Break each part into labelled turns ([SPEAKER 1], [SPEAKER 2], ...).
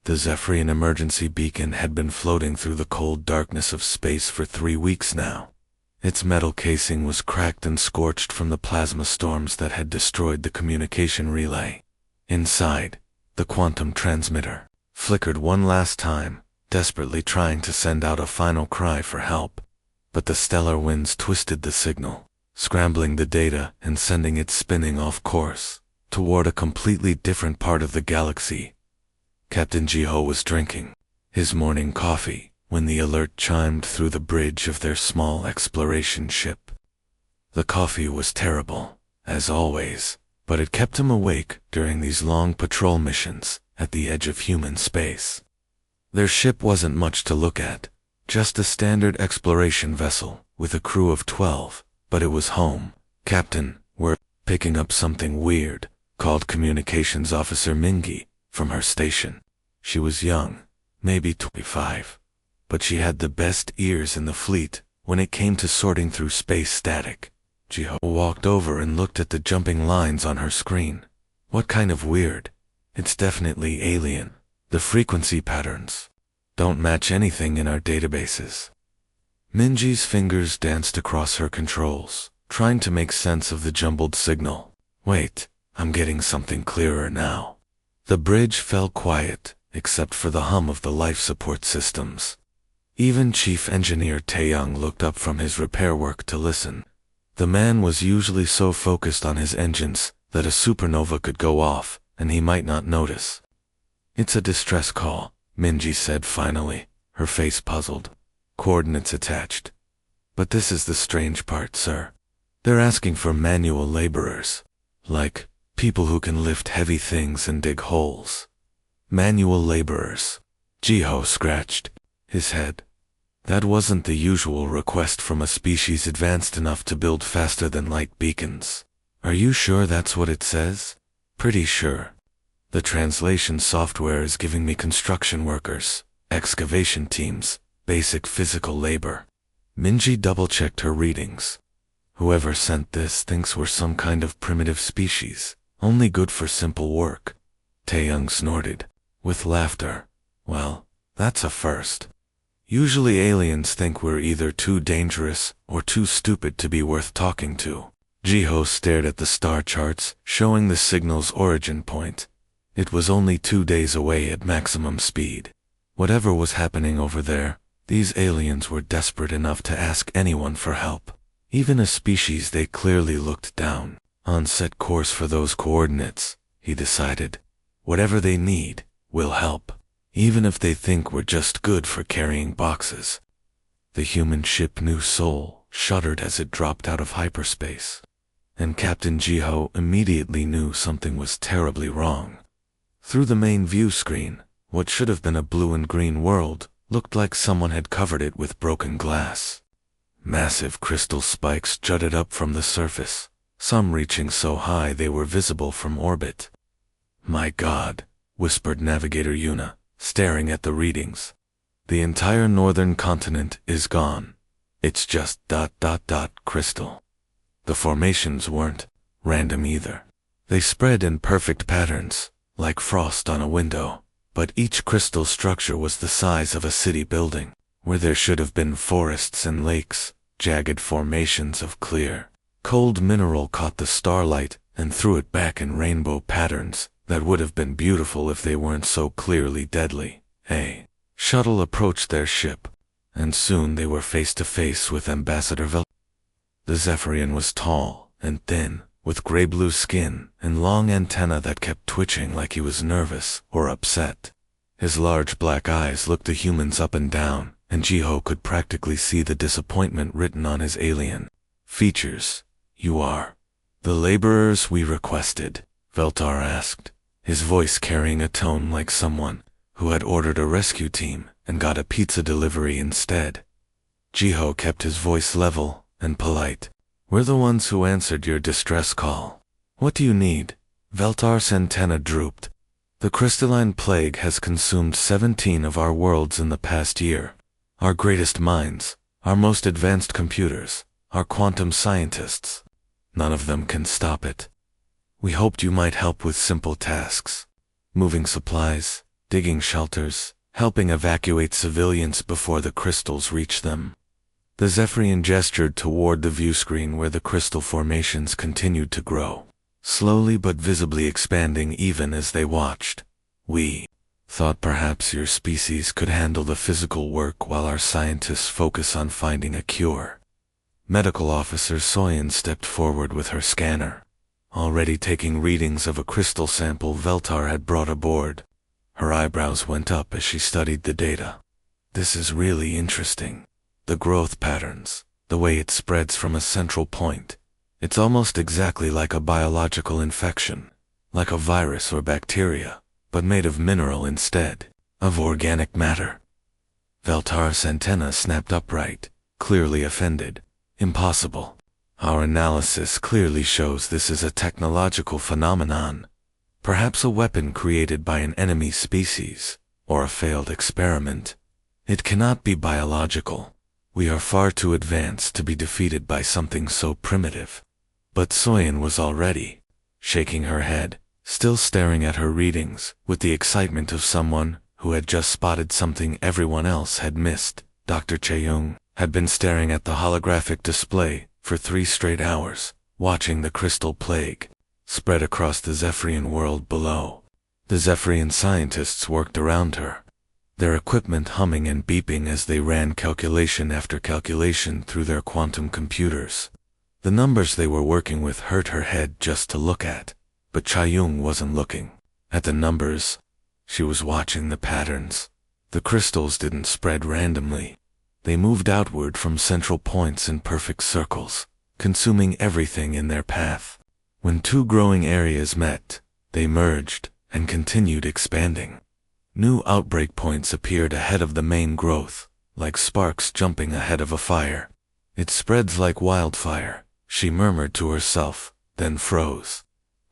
[SPEAKER 1] The Zephyrian emergency beacon had been floating through the cold darkness of space for 3 weeks now. Its metal casing was cracked and scorched from the plasma storms that had destroyed the communication relay. Inside, the quantum transmitter flickered one last time, desperately trying to send out a final cry for help. But the stellar winds twisted the signal, scrambling the data and sending it spinning off course, toward a completely different part of the galaxy. Captain Jiho was drinking his morning coffee when the alert chimed through the bridge of their small exploration ship. The coffee was terrible, as always, but it kept him awake during these long patrol missions at the edge of human space. Their ship wasn't much to look at, just a standard exploration vessel with a crew of 12, but it was home. Captain, we're picking up something weird, called Communications Officer Mingi from her station. She was young, maybe 25, but she had the best ears in the fleet when it came to sorting through space static. Jiho walked over and looked at the jumping lines on her screen. What kind of weird? It's definitely alien. The frequency patterns don't match anything in our databases. Minji's fingers danced across her controls, trying to make sense of the jumbled signal. Wait, I'm getting something clearer now. The bridge fell quiet, except for the hum of the life support systems. Even Chief Engineer Taeyong looked up from his repair work to listen. The man was usually so focused on his engines that a supernova could go off, and he might not notice. It's a distress call, Minji said finally, her face puzzled. Coordinates attached. But this is the strange part, sir. They're asking for manual laborers. Like, people who can lift heavy things and dig holes. Manual laborers. Jiho scratched his head. That wasn't the usual request from a species advanced enough to build faster than light beacons. Are you sure that's what it says? Pretty sure. The translation software is giving me construction workers, excavation teams, basic physical labor. Minji double-checked her readings. Whoever sent this thinks we're some kind of primitive species, only good for simple work. Taeyong snorted, with laughter. Well, that's a first. Usually aliens think we're either too dangerous or too stupid to be worth talking to. Jiho stared at the star charts, showing the signal's origin point. It was only 2 days away at maximum speed. Whatever was happening over there, these aliens were desperate enough to ask anyone for help. Even a species they clearly looked down on set course for those coordinates, he decided. Whatever they need, we'll help, even if they think we're just good for carrying boxes. The human ship New Soul shuddered as it dropped out of hyperspace, and Captain Jiho immediately knew something was terribly wrong. Through the main view screen, what should have been a blue and green world looked like someone had covered it with broken glass. Massive crystal spikes jutted up from the surface, some reaching so high they were visible from orbit. My God, whispered Navigator Yuna, staring at the readings. The entire northern continent is gone. It's just ... crystal. The formations weren't random either. They spread in perfect patterns, like frost on a window, but each crystal structure was the size of a city building, where there should have been forests and lakes. Jagged formations of clear, cold mineral caught the starlight and threw it back in rainbow patterns that would have been beautiful if they weren't so clearly deadly. A shuttle approached their ship, and soon they were face to face with Ambassador Vel. The Zephyrian was tall and thin, with gray-blue skin and long antennae that kept twitching like he was nervous or upset. His large black eyes looked the humans up and down, and Jiho could practically see the disappointment written on his alien features. You are the laborers we requested, Veltar asked, his voice carrying a tone like someone who had ordered a rescue team and got a pizza delivery instead. Jiho kept his voice level and polite. We're the ones who answered your distress call. What do you need? Veltar's antenna drooped. The crystalline plague has consumed 17 of our worlds in the past year. Our greatest minds, our most advanced computers, our quantum scientists. None of them can stop it. We hoped you might help with simple tasks. Moving supplies, digging shelters, helping evacuate civilians before the crystals reach them. The Zephyrian gestured toward the view screen where the crystal formations continued to grow, slowly but visibly expanding even as they watched. We thought perhaps your species could handle the physical work while our scientists focus on finding a cure. Medical Officer Soyan stepped forward with her scanner, already taking readings of a crystal sample Veltar had brought aboard. Her eyebrows went up as she studied the data. This is really interesting. The growth patterns, the way it spreads from a central point. It's almost exactly like a biological infection, like a virus or bacteria, but made of mineral instead of organic matter. Veltar's antenna snapped upright, clearly offended. Impossible. Our analysis clearly shows this is a technological phenomenon, perhaps a weapon created by an enemy species, or a failed experiment. It cannot be biological. We are far too advanced to be defeated by something so primitive. But Soyan was already shaking her head, still staring at her readings, with the excitement of someone who had just spotted something everyone else had missed. Dr. Chaeyoung had been staring at the holographic display for 3 straight hours, watching the crystal plague spread across the Zephyrian world below. The Zephyrian scientists worked around her, their equipment humming and beeping as they ran calculation after calculation through their quantum computers. The numbers they were working with hurt her head just to look at, but Chaeyoung wasn't looking at the numbers. She was watching the patterns. The crystals didn't spread randomly. They moved outward from central points in perfect circles, consuming everything in their path. When 2 growing areas met, they merged and continued expanding. New outbreak points appeared ahead of the main growth, like sparks jumping ahead of a fire. It spreads like wildfire, she murmured to herself, then froze.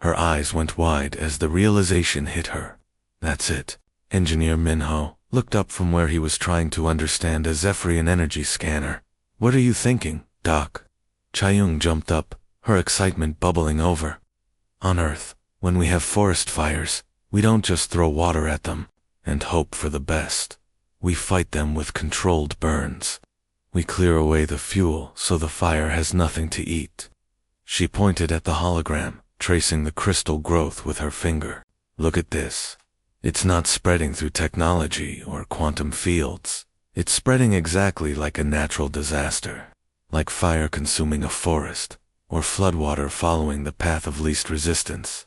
[SPEAKER 1] Her eyes went wide as the realization hit her. That's it. Engineer Minho looked up from where he was trying to understand a Zephyrian energy scanner. What are you thinking, Doc? Chaeyoung jumped up, her excitement bubbling over. On Earth, when we have forest fires, we don't just throw water at them and hope for the best. We fight them with controlled burns. We clear away the fuel so the fire has nothing to eat. She pointed at the hologram, tracing the crystal growth with her finger. Look at this. It's not spreading through technology or quantum fields. It's spreading exactly like a natural disaster, like fire consuming a forest, or floodwater following the path of least resistance.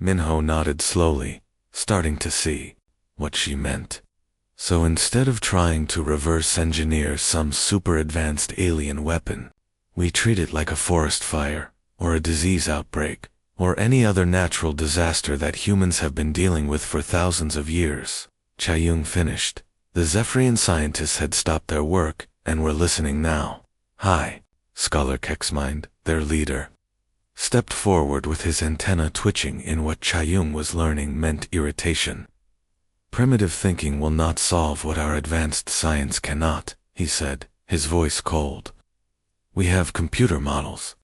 [SPEAKER 1] Minho nodded slowly, starting to see what she meant. So instead of trying to reverse engineer some super advanced alien weapon, we treat it like a forest fire, or a disease outbreak, or any other natural disaster that humans have been dealing with for thousands of years. Chaeyoung finished. The Zephyrian scientists had stopped their work and were listening now. Hi. Scholar Kexmind, their leader, stepped forward with his antenna twitching in what Chaeyoung was learning meant irritation. Primitive thinking will not solve what our advanced science cannot, he said, his voice cold. We have computer models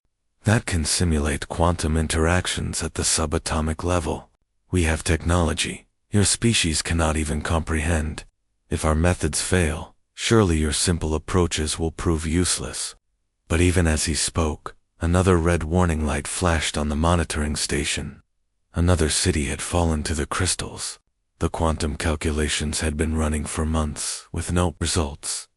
[SPEAKER 1] that can simulate quantum interactions at the subatomic level. We have technology your species cannot even comprehend. If our methods fail, surely your simple approaches will prove useless. But even as he spoke, another red warning light flashed on the monitoring station. Another city had fallen to the crystals. The quantum calculations had been running for months, with no results.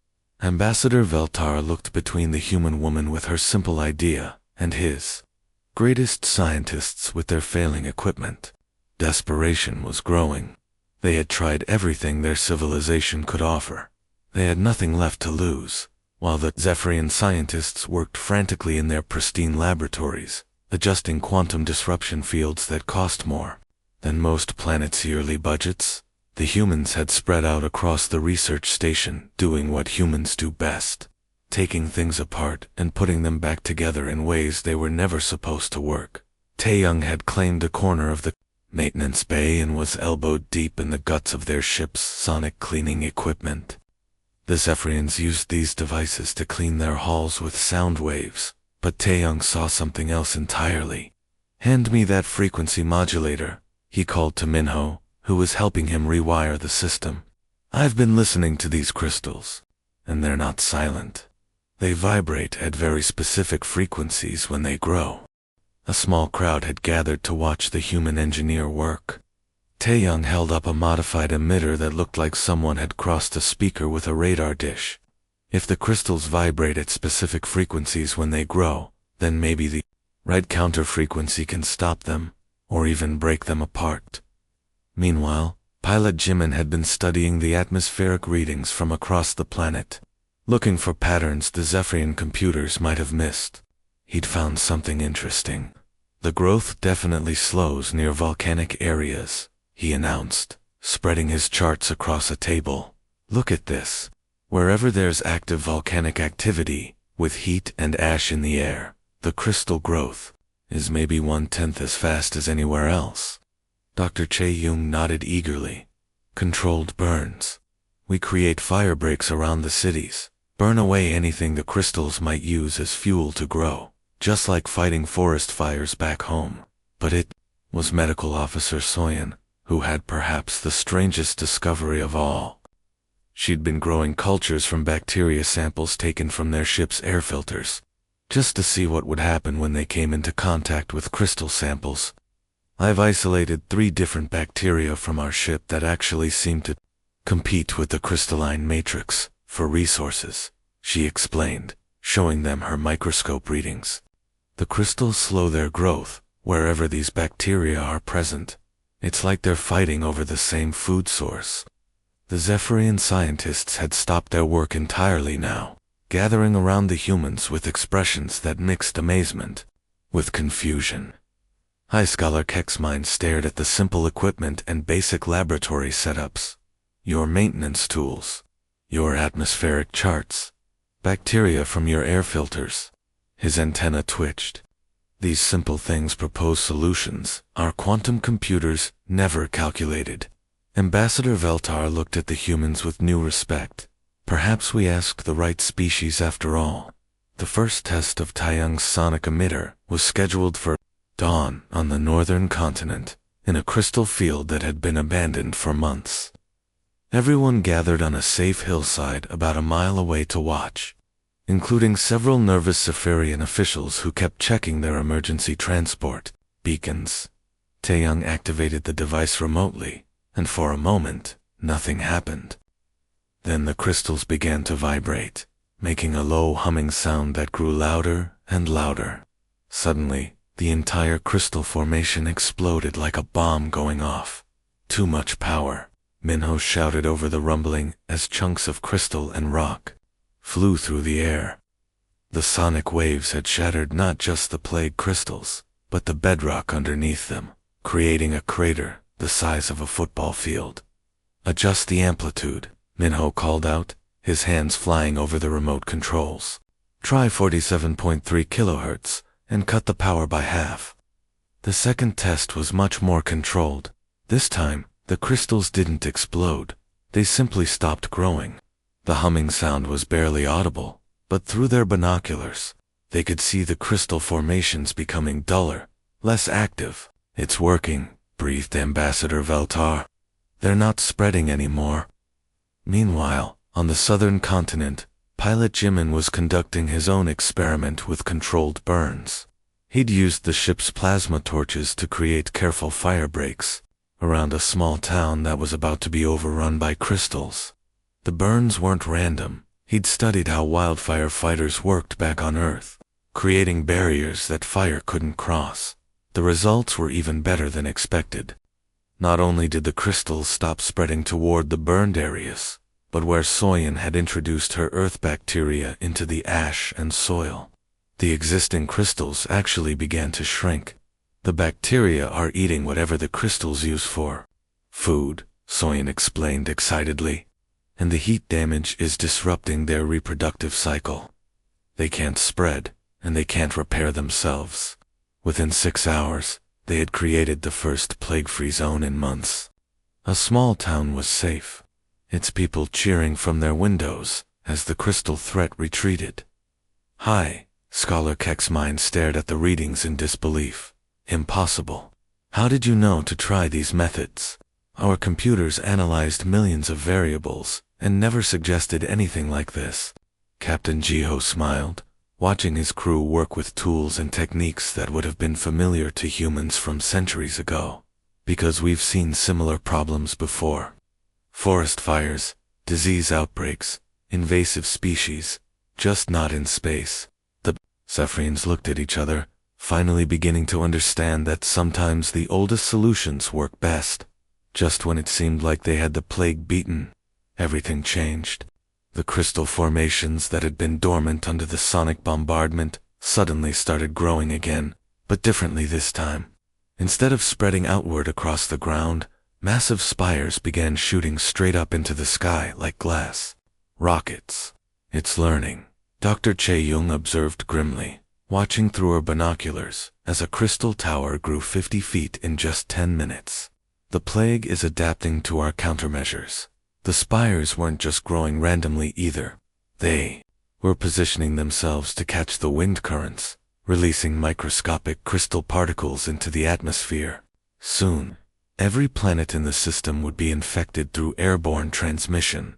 [SPEAKER 1] Ambassador Veltar looked between the human woman with her simple idea and his greatest scientists with their failing equipment. Desperation was growing. They had tried everything their civilization could offer. They had nothing left to lose, while the Zephyrian scientists worked frantically in their pristine laboratories, adjusting quantum disruption fields that cost more than most planets' yearly budgets. The humans had spread out across the research station, doing what humans do best, taking things apart and putting them back together in ways they were never supposed to work. Taeyong had claimed a corner of the maintenance bay and was elbowed deep in the guts of their ship's sonic cleaning equipment. The Zephyrians used these devices to clean their halls with sound waves, but Taeyong saw something else entirely. Hand me that frequency modulator, he called to Minho, who was helping him rewire the system. I've been listening to these crystals, and they're not silent. They vibrate at very specific frequencies when they grow. A small crowd had gathered to watch the human engineer work. Taeyong held up a modified emitter that looked like someone had crossed a speaker with a radar dish. If the crystals vibrate at specific frequencies when they grow, then maybe the right counter frequency can stop them, or even break them apart. Meanwhile, Pilot Jimin had been studying the atmospheric readings from across the planet, looking for patterns the Zephyrian computers might have missed. He'd found something interesting. The growth definitely slows near volcanic areas, he announced, spreading his charts across a table. Look at this. Wherever there's active volcanic activity, with heat and ash in the air, the crystal growth is maybe 1/10 as fast as anywhere else. Dr. Chae-young nodded eagerly. Controlled burns. We create fire breaks around the cities, burn away anything the crystals might use as fuel to grow, just like fighting forest fires back home. But it was Medical Officer Soyeon, who had perhaps the strangest discovery of all. She'd been growing cultures from bacteria samples taken from their ship's air filters, just to see what would happen when they came into contact with crystal samples. I've isolated 3 different bacteria from our ship that actually seem to compete with the crystalline matrix for resources, she explained, showing them her microscope readings. The crystals slow their growth wherever these bacteria are present. It's like they're fighting over the same food source. The Zephyrian scientists had stopped their work entirely now, gathering around the humans with expressions that mixed amazement with confusion. High Scholar Keck's mind stared at the simple equipment and basic laboratory setups. Your maintenance tools, your atmospheric charts, bacteria from your air filters. His antenna twitched. These simple things propose solutions our quantum computers never calculated. Ambassador Veltar looked at the humans with new respect. Perhaps we asked the right species after all. The first test of Taeyong's sonic emitter was scheduled for dawn on the northern continent, in a crystal field that had been abandoned for months. Everyone gathered on a safe hillside about a mile away to watch, including several nervous Zephyrian officials who kept checking their emergency transport beacons. Taeyong activated the device remotely, and for a moment, nothing happened. Then the crystals began to vibrate, making a low humming sound that grew louder and louder. Suddenly, the entire crystal formation exploded like a bomb going off. Too much power, Minho shouted over the rumbling as chunks of crystal and rock flew through the air. The sonic waves had shattered not just the plague crystals, but the bedrock underneath them, creating a crater the size of a football field. Adjust the amplitude, Minho called out, his hands flying over the remote controls. Try 47.3 kilohertz, and cut the power by half. The second test was much more controlled. This time, the crystals didn't explode. They simply stopped growing. The humming sound was barely audible, but through their binoculars, they could see the crystal formations becoming duller, less active. It's working, breathed Ambassador Veltar. They're not spreading anymore. Meanwhile, on the southern continent, Pilot Jimin was conducting his own experiment with controlled burns. He'd used the ship's plasma torches to create careful fire breaks around a small town that was about to be overrun by crystals. The burns weren't random. He'd studied how wildfire fighters worked back on Earth, creating barriers that fire couldn't cross. The results were even better than expected. Not only did the crystals stop spreading toward the burned areas, but where Soyeon had introduced her earth bacteria into the ash and soil, the existing crystals actually began to shrink. The bacteria are eating whatever the crystals use for food, Soyeon explained excitedly, and the heat damage is disrupting their reproductive cycle. They can't spread, and they can't repair themselves. Within 6 hours, they had created the first plague-free zone in months. A small town was safe, its people cheering from their windows as the crystal threat retreated. Hi, Scholar Keck's mind stared at the readings in disbelief. Impossible. How did you know to try these methods? Our computers analyzed millions of variables and never suggested anything like this. Captain Jiho smiled, watching his crew work with tools and techniques that would have been familiar to humans from centuries ago, because we've seen similar problems before. Forest fires, disease outbreaks, invasive species, just not in space. The Zephyrians looked at each other, finally beginning to understand that sometimes the oldest solutions work best. Just when it seemed like they had the plague beaten, everything changed. The crystal formations that had been dormant under the sonic bombardment suddenly started growing again, but differently this time. Instead of spreading outward across the ground, massive spires began shooting straight up into the sky like glass. Rockets. It's learning, Dr. Che-Yung observed grimly, watching through her binoculars as a crystal tower grew 50 feet in just 10 minutes. The plague is adapting to our countermeasures. The spires weren't just growing randomly either. They were positioning themselves to catch the wind currents, releasing microscopic crystal particles into the atmosphere. Soon, every planet in the system would be infected through airborne transmission.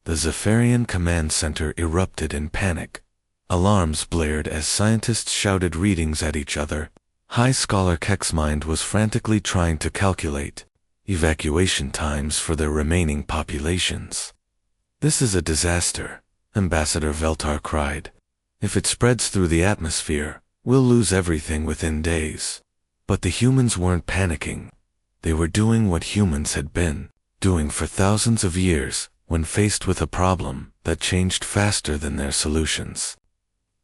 [SPEAKER 1] The Zephyrian command center erupted in panic. Alarms blared as scientists shouted readings at each other. High Scholar Keck's mind was frantically trying to calculate evacuation times for their remaining populations. This is a disaster, Ambassador Veltar cried. If it spreads through the atmosphere, we'll lose everything within days. But the humans weren't panicking. They were doing what humans had been doing for thousands of years when faced with a problem that changed faster than their solutions.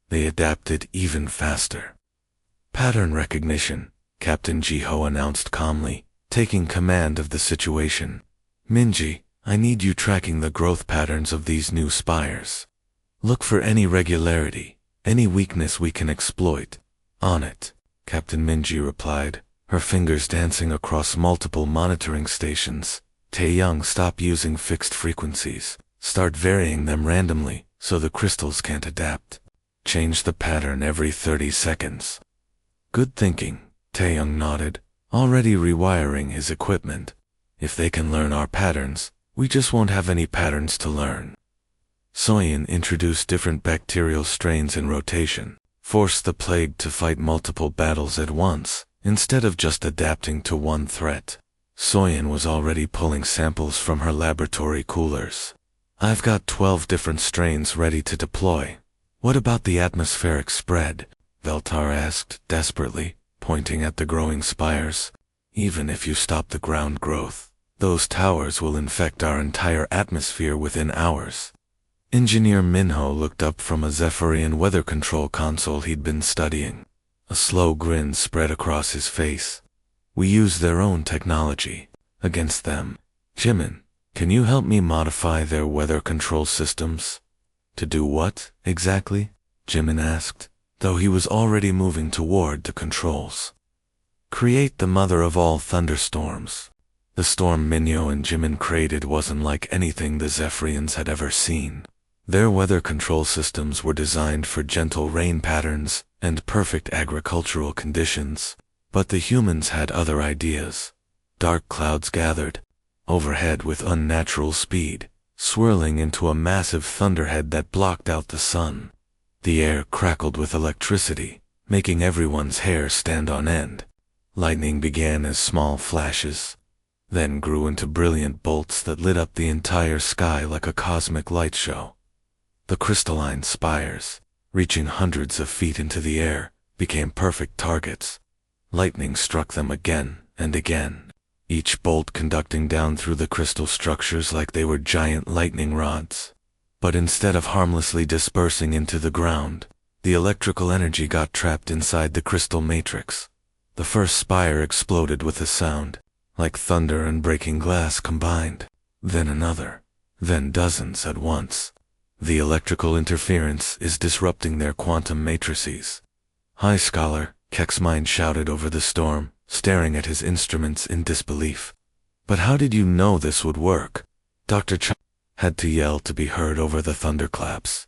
[SPEAKER 1] They adapted even faster. Pattern recognition, Captain Jiho announced calmly, taking command of the situation. Minji, I need you tracking the growth patterns of these new spires. Look for any regularity, any weakness we can exploit. On it, Captain Minji replied, her fingers dancing across multiple monitoring stations. Tae-young, stop using fixed frequencies. Start varying them randomly so the crystals can't adapt. Change the pattern every 30 seconds. Good thinking, Tae-young nodded, already rewiring his equipment. If they can learn our patterns, we just won't have any patterns to learn. Soyin introduced different bacterial strains in rotation, forced the plague to fight multiple battles at once, instead of just adapting to one threat. Soyin was already pulling samples from her laboratory coolers. I've got 12 different strains ready to deploy. What about the atmospheric spread? Veltar asked desperately, pointing at the growing spires. Even if you stop the ground growth, those towers will infect our entire atmosphere within hours. Engineer Minho looked up from a Zephyrian weather control console he'd been studying. A slow grin spread across his face. We use their own technology against them. Jimin, can you help me modify their weather control systems? To do what, exactly? Jimin asked, though he was already moving toward the controls. Create the mother of all thunderstorms. The storm Minho and Jimin created wasn't like anything the Zephyrians had ever seen. Their weather control systems were designed for gentle rain patterns and perfect agricultural conditions, but the humans had other ideas. Dark clouds gathered overhead with unnatural speed, swirling into a massive thunderhead that blocked out the sun. The air crackled with electricity, making everyone's hair stand on end. Lightning began as small flashes, then grew into brilliant bolts that lit up the entire sky like a cosmic light show. The crystalline spires, reaching hundreds of feet into the air, became perfect targets. Lightning struck them again and again, each bolt conducting down through the crystal structures like they were giant lightning rods. But instead of harmlessly dispersing into the ground, the electrical energy got trapped inside the crystal matrix. The first spire exploded with a sound, like thunder and breaking glass combined. Then another, then dozens at once. The electrical interference is disrupting their quantum matrices. High Scholar, Keck's mind shouted over the storm, staring at his instruments in disbelief. But how did you know this would work? Dr. Ch had to yell to be heard over the thunderclaps.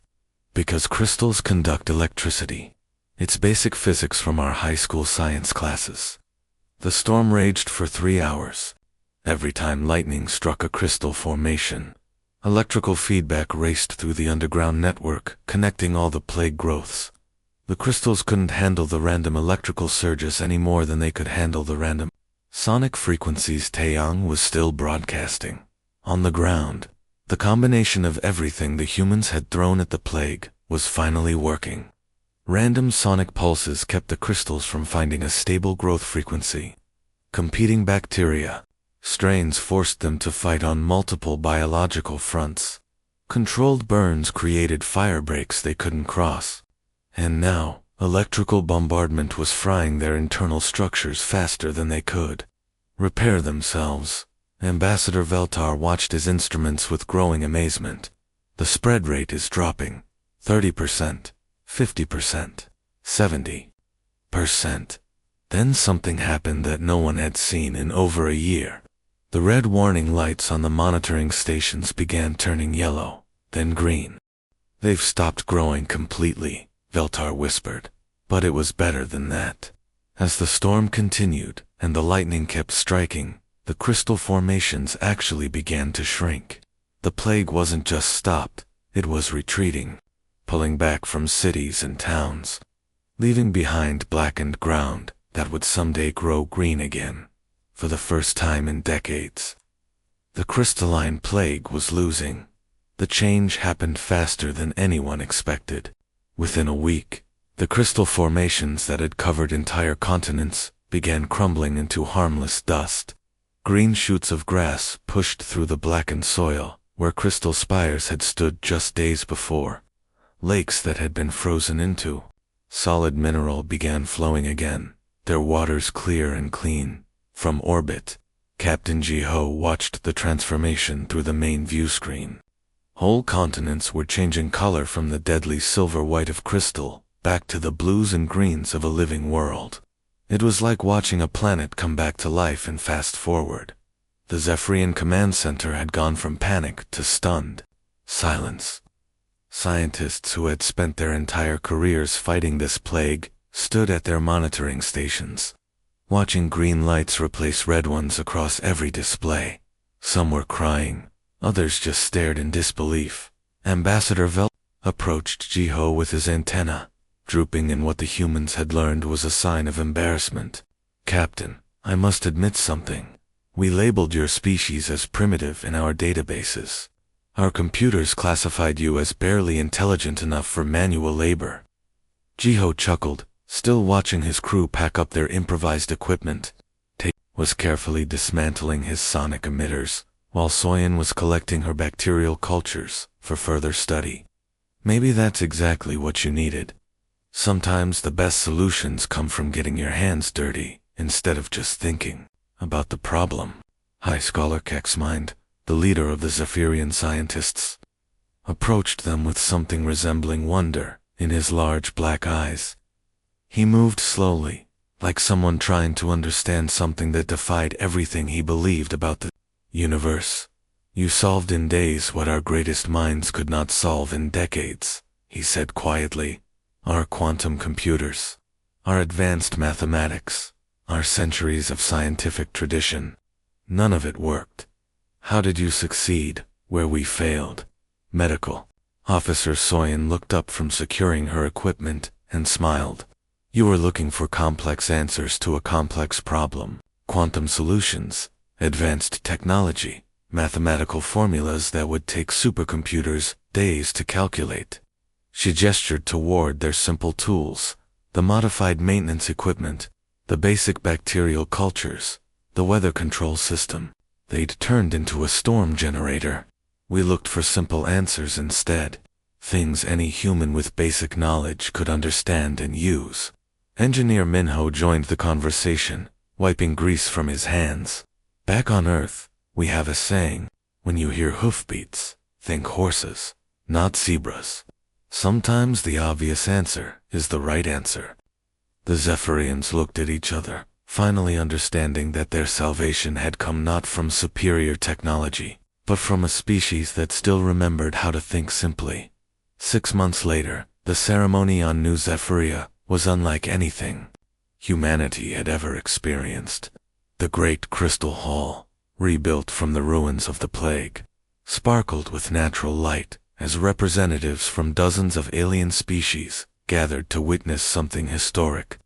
[SPEAKER 1] Because crystals conduct electricity. It's basic physics from our high school science classes. The storm raged for 3 hours. every time lightning struck a crystal formation. Electrical feedback raced through the underground network, connecting all the plague growths. The crystals couldn't handle the random electrical surges any more than they could handle the random sonic frequencies. Taeyang was still broadcasting. On the ground, the combination of everything the humans had thrown at the plague was finally working. Random sonic pulses kept the crystals from finding a stable growth frequency. Competing bacteria, strains forced them to fight on multiple biological fronts. Controlled burns created fire breaks they couldn't cross. And now, electrical bombardment was frying their internal structures faster than they could repair themselves. Ambassador Veltar watched his instruments with growing amazement. The spread rate is dropping. 30%, 50%, 70%. Then something happened that no one had seen in over a year. The red warning lights on the monitoring stations began turning yellow, then green. "They've stopped growing completely," Veltar whispered. But it was better than that. As the storm continued and the lightning kept striking, the crystal formations actually began to shrink. The plague wasn't just stopped, it was retreating, pulling back from cities and towns, leaving behind blackened ground that would someday grow green again. For the first time in decades, the crystalline plague was losing. The change happened faster than anyone expected. Within a week, the crystal formations that had covered entire continents began crumbling into harmless dust. Green shoots of grass pushed through the blackened soil where crystal spires had stood just days before. Lakes that had been frozen into solid mineral began flowing again, their waters clear and clean. From orbit, Captain Jiho watched the transformation through the main view screen. Whole continents were changing color from the deadly silver-white of crystal back to the blues and greens of a living world. It was like watching a planet come back to life and fast forward. The Zephyrian command center had gone from panic to stunned silence. Scientists who had spent their entire careers fighting this plague stood at their monitoring stations, watching green lights replace red ones across every display. Some were crying, others just stared in disbelief. Ambassador Vel approached Jiho with his antenna, drooping in what the humans had learned was a sign of embarrassment. "Captain, I must admit something. We labeled your species as primitive in our databases. Our computers classified you as barely intelligent enough for manual labor." Jiho chuckled, still watching his crew pack up their improvised equipment. Tae was carefully dismantling his sonic emitters, while Soyen was collecting her bacterial cultures for further study. Maybe that's exactly what you needed. Sometimes the best solutions come from getting your hands dirty, instead of just thinking about the problem. High Scholar Kexmind, the leader of the Zephyrian scientists, approached them with something resembling wonder in his large black eyes. He moved slowly, like someone trying to understand something that defied everything he believed about the universe. "You solved in days what our greatest minds could not solve in decades," he said quietly. "Our quantum computers, our advanced mathematics, our centuries of scientific tradition, none of it worked. How did you succeed where we failed?" Medical Officer Soyen looked up from securing her equipment and smiled. "You were looking for complex answers to a complex problem. Quantum solutions, advanced technology, mathematical formulas that would take supercomputers days to calculate." She gestured toward their simple tools, the modified maintenance equipment, the basic bacterial cultures, the weather control system. They'd turned into a storm generator. We looked for simple answers instead, things any human with basic knowledge could understand and use. Engineer Minho joined the conversation, wiping grease from his hands. "Back on Earth, we have a saying, when you hear hoofbeats, think horses, not zebras. Sometimes the obvious answer is the right answer." The Zephyrians looked at each other, finally understanding that their salvation had come not from superior technology, but from a species that still remembered how to think simply. 6 months later, the ceremony on New Zephyria was unlike anything humanity had ever experienced. The Great Crystal Hall, rebuilt from the ruins of the plague, sparkled with natural light as representatives from dozens of alien species gathered to witness something historic.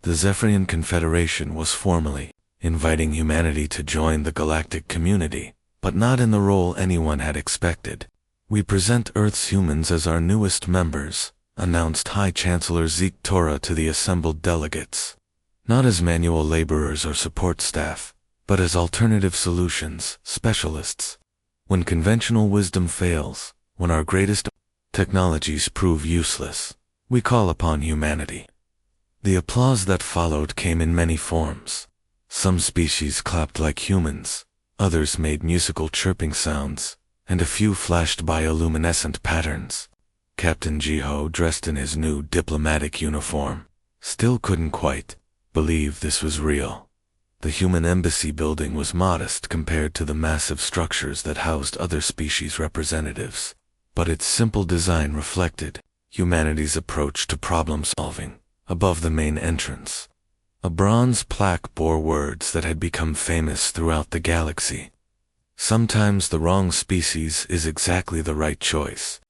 [SPEAKER 1] The Zephyrian Confederation was formally inviting humanity to join the galactic community, but not in the role anyone had expected. "We present Earth's humans as our newest members," announced High Chancellor Zeke Torah to the assembled delegates. "Not as manual laborers or support staff, but as alternative solutions specialists. When conventional wisdom fails, when our greatest technologies prove useless, we call upon humanity." The applause that followed came in many forms. Some species clapped like humans, others made musical chirping sounds, and a few flashed bioluminescent patterns. Captain Jiho, dressed in his new diplomatic uniform, still couldn't quite believe this was real. The human embassy building was modest compared to the massive structures that housed other species' representatives, but its simple design reflected humanity's approach to problem-solving. Above the main entrance, a bronze plaque bore words that had become famous throughout the galaxy. "Sometimes the wrong species is exactly the right choice."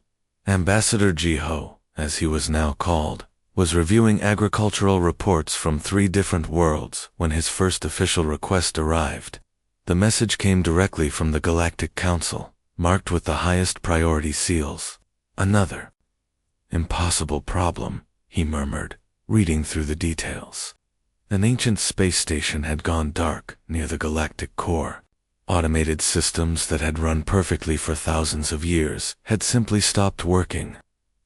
[SPEAKER 1] Ambassador Jiho, as he was now called, was reviewing agricultural reports from 3 different worlds when his first official request arrived. The message came directly from the Galactic Council, marked with the highest priority seals. "Another impossible problem," he murmured, reading through the details. An ancient space station had gone dark near the galactic core. Automated systems that had run perfectly for thousands of years had simply stopped working.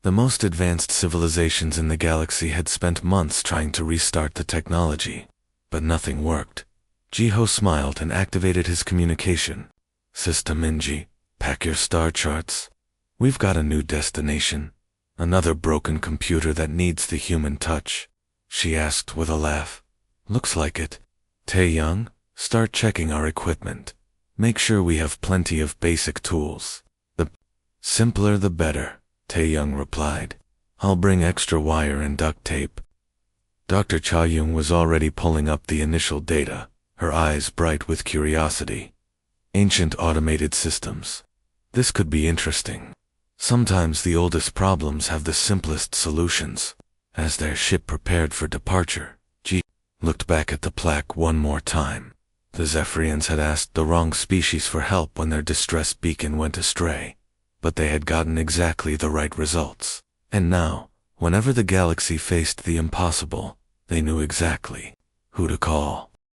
[SPEAKER 1] The most advanced civilizations in the galaxy had spent months trying to restart the technology, but nothing worked. Jiho smiled and activated his communication. "System Inji, pack your star charts. We've got a new destination. Another broken computer that needs the human touch," she asked with a laugh. "Looks like it. Tae-young, start checking our equipment. Make sure we have plenty of basic tools." "The simpler the better," Tae-young replied. "I'll bring extra wire and duct tape." Dr. Cha-young was already pulling up the initial data, her eyes bright with curiosity. Ancient automated systems. This could be interesting. Sometimes the oldest problems have the simplest solutions. As their ship prepared for departure, Ji looked back at the plaque one more time. The Zephyrians had asked the wrong species for help when their distress beacon went astray, but they had gotten exactly the right results. And now, whenever the galaxy faced the impossible, they knew exactly who to call.